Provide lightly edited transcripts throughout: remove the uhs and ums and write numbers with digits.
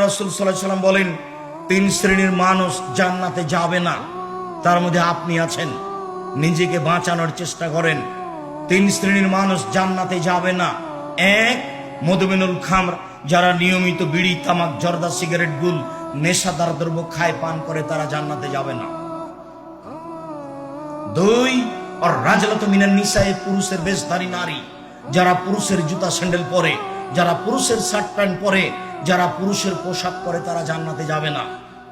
রাসূল সাল্লাল্লাহু আলাইহি ওয়াসাল্লাম বলেন, 3 শ্রেণীর মানুষ জান্নাতে যাবে না, তার মধ্যে আপনি আছেন। নিজেকে বাঁচানোর চেষ্টা করেন। 3 শ্রেণীর মানুষ জান্নাতে যাবে না। 1, মদমিনুল খামর, যারা নিয়মিত বিড়ি, তামাক, জর্দা, সিগারেট, গুল, নেশাদার দ্রব্য খায়, পান করে, তারা জান্নাতে যাবে না। 2, আর রাজলাতু মিনান নিসায়ে, পুরুষের বেশধারী নারী, যারা পুরুষের জুতা স্যান্ডেল পরে, যারা পুরুষের শার্ট প্যান্ট পরে, যারা পুরুষের পোশাক পরে, তারা জান্নাতে যাবে না।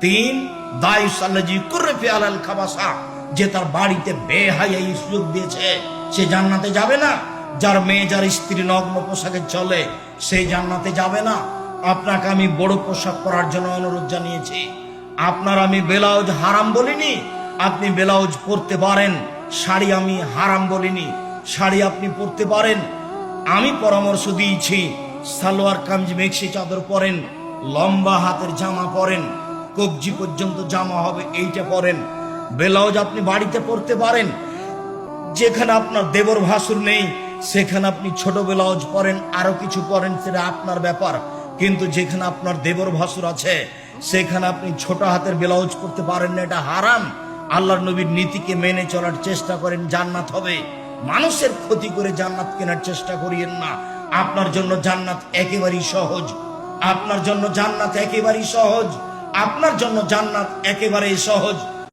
3, দায়ুস আল্লাযী কুরফি আলাল খাবাসা, যে তার বাড়িতে বেহায়াই সুযোগ দিয়েছে, সে জান্নাতে যাবে না। যার মেয়ে, যার স্ত্রী নগ্ন পোশাকে চলে, সে জান্নাতে যাবে না। আপনাকে আমি বড় পোশাক পরার জন্য অনুরোধ জানিয়েছি। আপনার আমি ব্লাউজ হারাম বলিনি, আপনি ব্লাউজ পরতে পারেন। শাড়ি আমি হারাম বলিনি, শাড়ি আপনি পরতে পারেন। আমি পরামর্শ দিয়েছি সালোয়ার কামিজ, মেক্সি চাদর পরেন, লম্বা হাতের জামা পরেন, কবজি পর্যন্ত জামা হবে, এইটা পরেন। ব্লাউজ আপনি বাড়িতে পরতে পারেন। যেখানে আপনার দেবর ভাসুর নেই, সেখানে আপনি ছোট ব্লাউজ পরেন, আরো কিছু পরেন, সেটা আপনার ব্যাপার। কিন্তু যেখানে আপনার দেবর ভাসুর আছে, সেখানে আপনি ছোট হাতের ব্লাউজ পরতে পারেন না, এটা হারাম। আল্লাহর নবীর নীতিকে মেনে চলার চেষ্টা করেন, জান্নাত হবে। মানুষের ক্ষতি করে জান্নাত কেনার চেষ্টা করিয়েন না। আপনার জন্য জান্নাত একেবারেই সহজ, আপনার জন্য জান্নাত একেবারেই সহজ, আপনার জন্য জান্নাত একেবারেই সহজ।